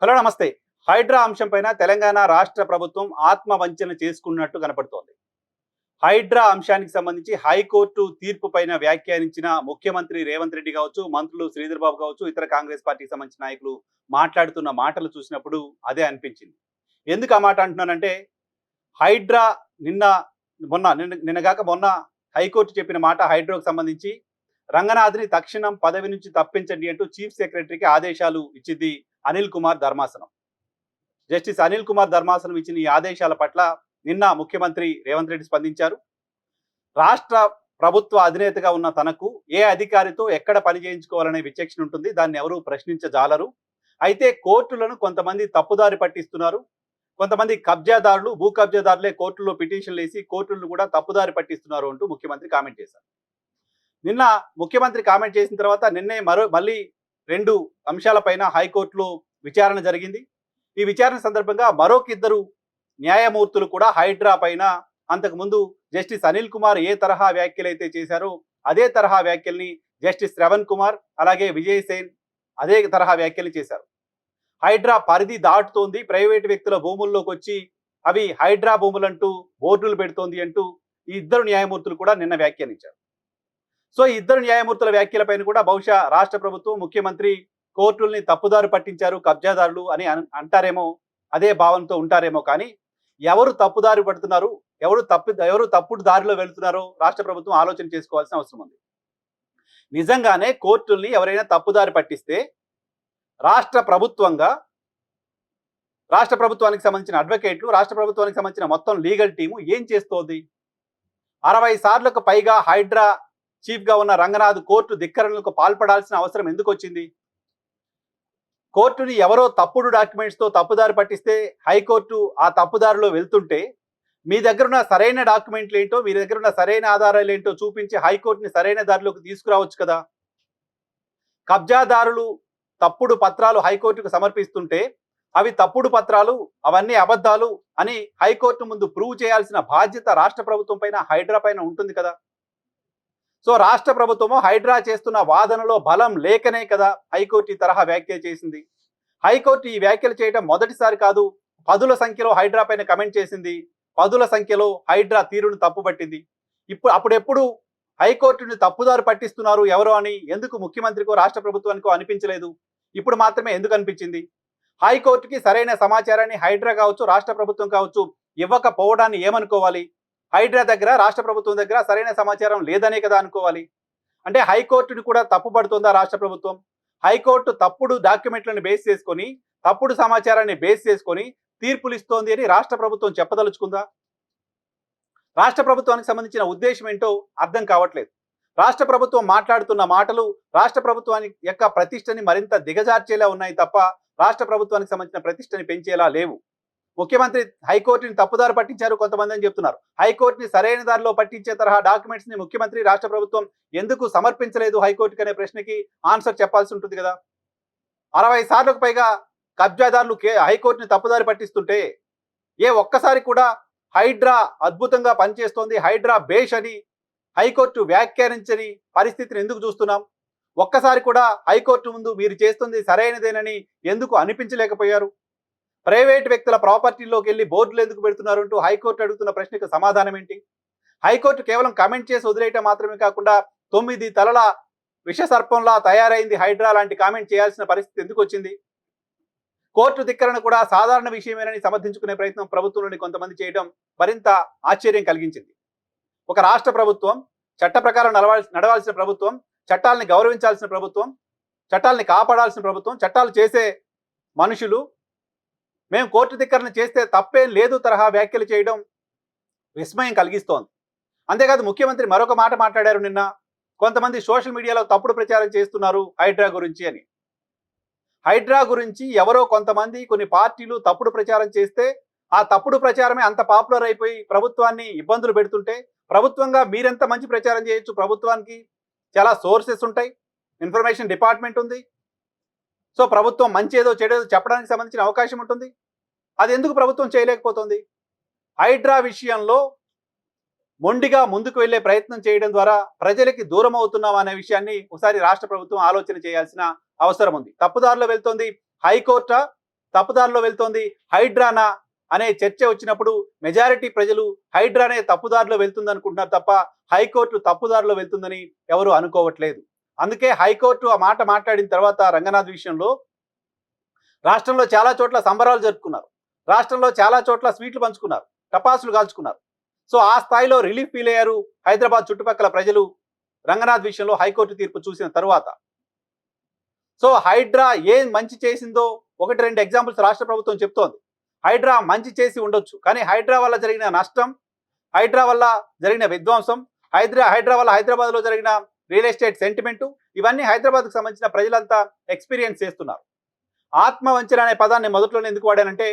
Hello నమస్తే. హైడ్రా అంశంపైన తెలంగాణ రాష్ట్ర ప్రభుత్వం ఆత్మవంచన చేసుకున్నట్టు కనపడుతోంది. హైడ్రా అంశానికి సంబంధించి హైకోర్టు తీర్పు పైన వ్యాఖ్యానించిన ముఖ్యమంత్రి రేవంత్ రెడ్డి కావచ్చు, మంత్రులు శ్రీధర్ బాబు కావచ్చు, ఇతర కాంగ్రెస్ పార్టీకి సంబంధించిన నాయకులు మాట్లాడుతున్న మాటలు చూసినప్పుడు అదే అనిపించింది. ఎందుకు ఆ మాట అంటున్నానంటే హైడ్రా నిన్న మొన్న హైకోర్టు చెప్పిన మాట హైడ్రాకు సంబంధించి రంగనాథ్‌ని తక్షణం పదవి నుంచి తప్పించండి అంటూ చీఫ్ సెక్రటరీకి ఆదేశాలు ఇచ్చింది అనిల్ కుమార్ ధర్మాసనం. జస్టిస్ అనిల్ కుమార్ ధర్మాసనం ఇచ్చిన ఈ ఆదేశాల పట్ల నిన్న ముఖ్యమంత్రి రేవంత్ రెడ్డి స్పందించారు. రాష్ట్ర ప్రభుత్వ అధినేతగా ఉన్న తనకు ఏ అధికారితో ఎక్కడ పని చేయించుకోవాలనే విచక్షణ ఉంటుంది. దాన్ని ఎవరూ ప్రశ్నించజాలరు. అయితే కోర్టులను కొంతమంది తప్పుదారి పట్టిస్తున్నారు. కొంతమంది కబ్జాదారులు, భూ కబ్జాదారులే కోర్టుల్లో పిటిషన్లు వేసి కోర్టులను కూడా తప్పుదారి పట్టిస్తున్నారు అంటూ ముఖ్యమంత్రి కామెంట్ చేశారు. నిన్న ముఖ్యమంత్రి కామెంట్ చేసిన తర్వాత నిన్నే మళ్ళీ 2 అంశాలపైన హైకోర్టులో విచారణ జరిగింది. ఈ విచారణ సందర్భంగా మరొకిద్దరు న్యాయమూర్తులు కూడా హైడ్రా పైన అంతకుముందు జస్టిస్ అనిల్ కుమార్ ఏ తరహా వ్యాఖ్యలైతే చేశారో అదే తరహా వ్యాఖ్యల్ని జస్టిస్ శ్రవణ్ కుమార్ అలాగే విజయ్ సేన్ అదే తరహా వ్యాఖ్యలు చేశారు. హైడ్రా పరిధి దాటుతోంది, ప్రైవేటు వ్యక్తుల భూముల్లోకి వచ్చి అవి హైడ్రా భూములంటూ బోర్డులు పెడుతోంది అంటూ ఈ ఇద్దరు న్యాయమూర్తులు కూడా నిన్న వ్యాఖ్యానించారు. సో ఈ ఇద్దరు న్యాయమూర్తుల వ్యాఖ్యలపైన కూడా బహుశా రాష్ట్ర ప్రభుత్వం, ముఖ్యమంత్రి కోర్టుల్ని తప్పుదారి పట్టించారు కబ్జాదారులు అని అంటారేమో, అదే భావంతో ఉంటారేమో. కానీ ఎవరు తప్పుదారి పడుతున్నారు, ఎవరు తప్పుడు దారిలో వెళ్తున్నారో రాష్ట్ర ప్రభుత్వం ఆలోచన చేసుకోవాల్సిన అవసరం ఉంది. నిజంగానే కోర్టుల్ని ఎవరైనా తప్పుదారి పట్టిస్తే రాష్ట్ర ప్రభుత్వానికి సంబంధించిన అడ్వకేట్లు, రాష్ట్ర ప్రభుత్వానికి సంబంధించిన మొత్తం లీగల్ టీము ఏం చేస్తోంది? 60 సార్లకు పైగా హైడ్రా చీఫ్ గా ఉన్న రంగనాథ్ కోర్టు ధిక్కరణలకు పాల్పడాల్సిన అవసరం ఎందుకు వచ్చింది? కోర్టుని ఎవరో తప్పుడు డాక్యుమెంట్స్తో తప్పుదారి పట్టిస్తే హైకోర్టు ఆ తప్పుదారిలో వెళ్తుంటే మీ దగ్గర ఉన్న సరైన డాక్యుమెంట్లు ఏంటో, మీ దగ్గర ఉన్న సరైన ఆధారాలు ఏంటో చూపించి హైకోర్టుని సరైన దారిలోకి తీసుకురావచ్చు కదా. కబ్జాదారులు తప్పుడు పత్రాలు హైకోర్టుకు సమర్పిస్తుంటే అవి తప్పుడు పత్రాలు, అవన్నీ అబద్ధాలు అని హైకోర్టు ముందు ప్రూవ్ చేయాల్సిన బాధ్యత రాష్ట్ర ప్రభుత్వం పైన, హైడ్రా పైన ఉంటుంది కదా. సో రాష్ట్ర ప్రభుత్వము హైడ్రా చేస్తున్న వాదనలో బలం లేకనే కదా హైకోర్టు ఈ తరహా వ్యాఖ్యలు చేసింది. హైకోర్టు ఈ వ్యాఖ్యలు చేయడం మొదటిసారి కాదు. 10ల సంఖ్యలో హైడ్రా పైన కమెంట్ చేసింది, 10ల సంఖ్యలో హైడ్రా తీరును తప్పుపట్టింది. అప్పుడెప్పుడు హైకోర్టుని తప్పుదారి పట్టిస్తున్నారు ఎవరో అని ఎందుకు ముఖ్యమంత్రికో రాష్ట్ర ప్రభుత్వానికో అనిపించలేదు? ఇప్పుడు మాత్రమే ఎందుకు అనిపించింది? హైకోర్టుకి సరైన సమాచారాన్ని హైడ్రా కావచ్చు, రాష్ట్ర ప్రభుత్వం కావచ్చు ఇవ్వకపోవడాన్ని ఏమనుకోవాలి? హైడ్రా దగ్గర, రాష్ట్ర ప్రభుత్వం దగ్గర సరైన సమాచారం లేదనే కదా అనుకోవాలి. అంటే హైకోర్టుని కూడా తప్పుపడుతుందా రాష్ట్ర ప్రభుత్వం? హైకోర్టు తప్పుడు డాక్యుమెంట్లను బేస్ చేసుకొని, తప్పుడు సమాచారాన్ని బేస్ చేసుకొని తీర్పులు ఇస్తోంది అని రాష్ట్ర ప్రభుత్వం చెప్పదలుచుకుందా? రాష్ట్ర ప్రభుత్వానికి సంబంధించిన ఉద్దేశం ఏంటో అర్థం కావట్లేదు. రాష్ట్ర ప్రభుత్వం మాట్లాడుతున్న మాటలు రాష్ట్ర ప్రభుత్వానికి యొక్క ప్రతిష్టని మరింత దిగజార్చేలా ఉన్నాయి తప్ప రాష్ట్ర ప్రభుత్వానికి సంబంధించిన ప్రతిష్టని పెంచేలా లేవు. ముఖ్యమంత్రి హైకోర్టుని తప్పుదారి పట్టించారు కొంతమంది అని చెప్తున్నారు. హైకోర్టుని సరైన దారిలో పట్టించే తరహా డాక్యుమెంట్స్ ని ముఖ్యమంత్రి, రాష్ట్ర ప్రభుత్వం ఎందుకు సమర్పించలేదు హైకోర్టుకి అనే ప్రశ్నకి ఆన్సర్ చెప్పాల్సి ఉంటుంది కదా. 60 సార్లకు పైగా కబ్జాదారులు హైకోర్టుని తప్పుదారి పట్టిస్తుంటే ఒక్కసారి కూడా హైడ్రా అద్భుతంగా పనిచేస్తోంది, హైడ్రా బేష్ అని హైకోర్టు వ్యాఖ్యానించని పరిస్థితిని ఎందుకు చూస్తున్నాం? ఒక్కసారి కూడా హైకోర్టు ముందు మీరు చేస్తుంది సరైనదేనని ఎందుకు అనిపించలేకపోయారు? ప్రైవేట్ వ్యక్తుల ప్రాపర్టీలోకి వెళ్ళి బోర్డులు ఎందుకు పెడుతున్నారు అంటూ హైకోర్టు అడుగుతున్న ప్రశ్నకు సమాధానం ఏంటి? హైకోర్టు కేవలం కామెంట్ చేసి వదిలేయటం మాత్రమే కాకుండా 9 తలల విషసర్పంలా తయారైంది హైడ్రా లాంటి కామెంట్ చేయాల్సిన పరిస్థితి ఎందుకు వచ్చింది? కోర్టు ధిక్కరణ కూడా సాధారణ విషయమేనని సమర్థించుకునే ప్రయత్నం ప్రభుత్వంలోని కొంతమంది చేయడం మరింత ఆశ్చర్యం కలిగించింది. ఒక రాష్ట్ర ప్రభుత్వం, చట్ట ప్రకారం నడవాల్సిన ప్రభుత్వం, చట్టాలని గౌరవించాల్సిన ప్రభుత్వం, చట్టాలని కాపాడాల్సిన ప్రభుత్వం, చట్టాలు చేసే మనుషులు మేము కోర్టు ధిక్కరణ చేస్తే తప్పేం లేదు తరహా వ్యాఖ్యలు చేయడం విస్మయం కలిగిస్తోంది. అంతేకాదు ముఖ్యమంత్రి మరొక మాట మాట్లాడారు నిన్న. కొంతమంది సోషల్ మీడియాలో తప్పుడు ప్రచారం చేస్తున్నారు హైడ్రా గురించి అని. హైడ్రా గురించి ఎవరో కొంతమంది, కొన్ని పార్టీలు తప్పుడు ప్రచారం చేస్తే ఆ తప్పుడు ప్రచారమే అంత పాపులర్ అయిపోయి ప్రభుత్వాన్ని ఇబ్బందులు పెడుతుంటే, ప్రభుత్వంగా మీరెంత మంచి ప్రచారం చేయొచ్చు? ప్రభుత్వానికి చాలా సోర్సెస్ ఉంటాయి, ఇన్ఫర్మేషన్ డిపార్ట్మెంట్ ఉంది. సో ప్రభుత్వం మంచేదో చెడేదో చెప్పడానికి సంబంధించిన అవకాశం ఉంటుంది. అది ఎందుకు ప్రభుత్వం చేయలేకపోతుంది? హైడ్రా విషయంలో మొండిగా ముందుకు వెళ్లే ప్రయత్నం చేయడం ద్వారా ప్రజలకి దూరం అవుతున్నాం అనే విషయాన్ని ఒకసారి రాష్ట్ర ప్రభుత్వం ఆలోచన చేయాల్సిన అవసరం ఉంది. తప్పుదారిలో వెళ్తోంది హైకోర్టా, తప్పుదారిలో వెళ్తోంది, హైడ్రానా అనే చర్చ వచ్చినప్పుడు మెజారిటీ ప్రజలు హైడ్రానే తప్పుదారిలో వెళ్తుంది అనుకుంటున్నారు తప్ప హైకోర్టు తప్పుదారిలో వెళ్తుందని ఎవరు అనుకోవట్లేదు. అందుకే హైకోర్టు ఆ మాట మాట్లాడిన తర్వాత రంగనాథ్ విషయంలో రాష్ట్రంలో చాలా చోట్ల సంబరాలు జరుపుకున్నారు. రాష్ట్రంలో చాలా చోట్ల స్వీట్లు పంచుకున్నారు, టపాసులు కాల్చుకున్నారు. సో ఆ స్థాయిలో రిలీఫ్ ఫీల్ అయ్యారు హైదరాబాద్ చుట్టుపక్కల ప్రజలు రంగనాథ్ విషయంలో హైకోర్టు తీర్పు చూసిన తరువాత. సో హైడ్రా ఏం మంచి చేసిందో ఒకటి రెండు ఎగ్జాంపుల్స్ రాష్ట్ర ప్రభుత్వం చెప్తోంది. హైడ్రా మంచి చేసి ఉండొచ్చు, కానీ హైడ్రా వల్ల జరిగిన నష్టం, హైడ్రా వల్ల జరిగిన విధ్వంసం, హైడ్రా వల్ల హైదరాబాద్లో జరిగిన రియల్ ఎస్టేట్ సెంటిమెంటు, ఇవన్నీ హైదరాబాద్కు సంబంధించిన ప్రజలంతా ఎక్స్పీరియన్స్ చేస్తున్నారు. ఆత్మవంచన అనే పదాన్ని మొదట్లోనే ఎందుకు వాడానంటే,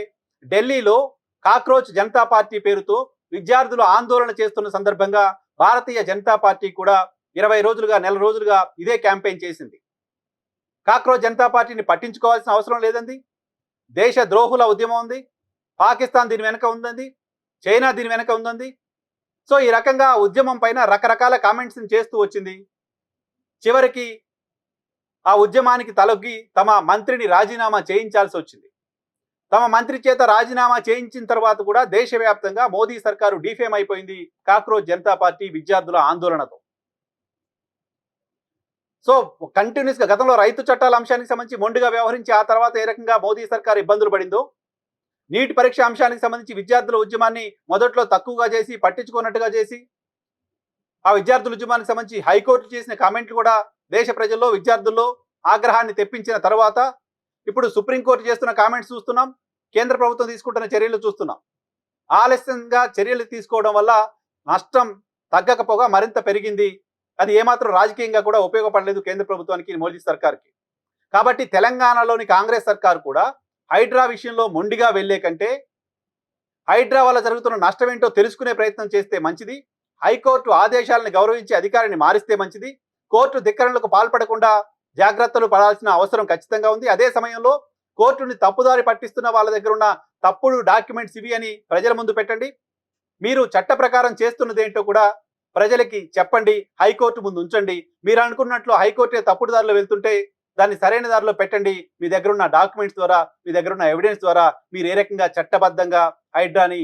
ఢిల్లీలో కాక్రోచ్ జనతా పార్టీ పేరుతో విద్యార్థులు ఆందోళన చేస్తున్న సందర్భంగా భారతీయ జనతా పార్టీ కూడా 20 రోజులుగా, నెల రోజులుగా ఇదే క్యాంపెయిన్ చేసింది. కాక్రోచ్ జనతా పార్టీని పట్టించుకోవాల్సిన అవసరం లేదండి. దేశ ద్రోహుల ఉద్యమం ఉంది, పాకిస్తాన్ దీని వెనక ఉందండి, చైనా దీని వెనక ఉందండి. సో ఈ రకంగా ఉద్యమం పైన రకరకాల కామెంట్స్ని చేస్తూ వచ్చింది. చివరికి ఆ ఉద్యమానికి తలొగ్గి తమ మంత్రిని రాజీనామా చేయించాల్సి వచ్చింది. తమ మంత్రి చేత రాజీనామా చేయించిన తర్వాత కూడా దేశవ్యాప్తంగా మోదీ సర్కారు డిఫేమ్ అయిపోయింది కాక్రోచ్ జనతా పార్టీ విద్యార్థుల ఆందోళనతో. సో కంటిన్యూస్ గా గతంలో రైతు చట్టాల అంశానికి సంబంధించి మొండిగా వ్యవహరించి ఆ తర్వాత ఏ రకంగా మోదీ సర్కార్ ఇబ్బందులు పడిందో, నీటి పరీక్ష అంశానికి సంబంధించి విద్యార్థుల ఉద్యమాన్ని మొదట్లో తక్కువగా చేసి పట్టించుకున్నట్టుగా చేసి, ఆ విద్యార్థుల ఉద్యమానికి సంబంధించి హైకోర్టు చేసిన కామెంట్లు కూడా దేశ ప్రజల్లో విద్యార్థుల్లో ఆగ్రహాన్ని తెప్పించిన తర్వాత ఇప్పుడు సుప్రీంకోర్టు చేస్తున్న కామెంట్స్ చూస్తున్నాం, కేంద్ర ప్రభుత్వం తీసుకుంటున్న చర్యలు చూస్తున్నాం. ఆలస్యంగా చర్యలు తీసుకోవడం వల్ల నష్టం తగ్గకపోగా మరింత పెరిగింది. అది ఏమాత్రం రాజకీయంగా కూడా ఉపయోగపడలేదు కేంద్ర ప్రభుత్వానికి, మోదీ సర్కార్కి. కాబట్టి తెలంగాణలోని కాంగ్రెస్ సర్కార్ కూడా హైడ్రా విషయంలో మొండిగా వెళ్లే కంటే హైడ్రా వల్ల జరుగుతున్న నష్టం ఏంటో తెలుసుకునే ప్రయత్నం చేస్తే మంచిది. హైకోర్టు ఆదేశాలను గౌరవించి అధికారిని మారిస్తే మంచిది. కోర్టు ధిక్కరణలకు పాల్పడకుండా జాగ్రత్తలు పడాల్సిన అవసరం ఖచ్చితంగా ఉంది. అదే సమయంలో కోర్టుని తప్పుదారి పట్టిస్తున్న వాళ్ళ దగ్గర ఉన్న తప్పుడు డాక్యుమెంట్స్ ఇవి అని ప్రజల ముందు పెట్టండి. మీరు చట్ట ప్రకారం చేస్తున్నది ఏంటో కూడా ప్రజలకి చెప్పండి, హైకోర్టు ముందు ఉంచండి. మీరు అనుకున్నట్లు హైకోర్టే తప్పుడు దారిలో వెళ్తుంటే దాన్ని సరైన దారిలో పెట్టండి. మీ దగ్గర ఉన్న డాక్యుమెంట్స్ ద్వారా, మీ దగ్గర ఉన్న ఎవిడెన్స్ ద్వారా మీరు ఏ రకంగా చట్టబద్ధంగా హైడ్రాని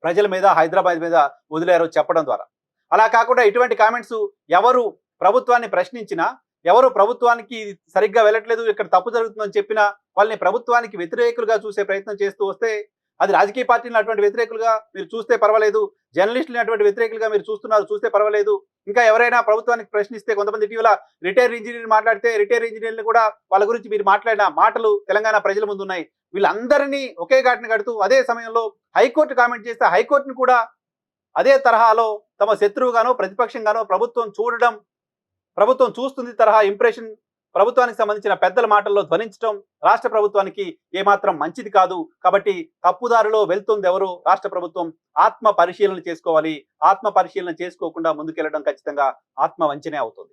ప్రజల మీద, హైదరాబాద్ మీద వదిలేరో చెప్పడం ద్వారా. అలా కాకుండా ఇటువంటి కామెంట్స్ ఎవరు ప్రభుత్వాన్ని ప్రశ్నించినా, ఎవరు ప్రభుత్వానికి సరిగ్గా వెళ్ళట్లేదు, ఇక్కడ తప్పు జరుగుతుందని చెప్పినా వాళ్ళని ప్రభుత్వానికి వ్యతిరేకులుగా చూసే ప్రయత్నం చేస్తూ వస్తే, అది రాజకీయ పార్టీలను అటువంటి వ్యతిరేకులుగా మీరు చూస్తే పర్వాలేదు, జర్నలిస్టులని అటువంటి వ్యతిరేకులుగా మీరు చూస్తే పర్వాలేదు. ఇంకా ఎవరైనా ప్రభుత్వానికి ప్రశ్నిస్తే, కొంతమంది ఇటీవల రిటైర్ ఇంజనీర్ మాట్లాడితే రిటైర్ ఇంజనీర్లు కూడా వాళ్ళ గురించి మీరు మాట్లాడిన మాటలు తెలంగాణ ప్రజల ముందు ఉన్నాయి. వీళ్ళందరినీ ఒకే ఘాటిని కడుతూ అదే సమయంలో హైకోర్టు కామెంట్ చేస్తే హైకోర్టును కూడా అదే తరహాలో తమ శత్రువుగానో ప్రతిపక్షంగానో ప్రభుత్వం చూస్తుంది తరహా ఇంప్రెషన్ ప్రభుత్వానికి సంబంధించిన పెద్దల మాటల్లో ధ్వనించడం రాష్ట్ర ప్రభుత్వానికి ఏమాత్రం మంచిది కాదు. కాబట్టి తప్పుదారిలో వెళ్తుంది ఎవరు? రాష్ట్ర ప్రభుత్వం ఆత్మ పరిశీలన చేసుకోవాలి. ఆత్మ పరిశీలన చేసుకోకుండా ముందుకెళ్లడం ఖచ్చితంగా ఆత్మ వంచనే అవుతుంది.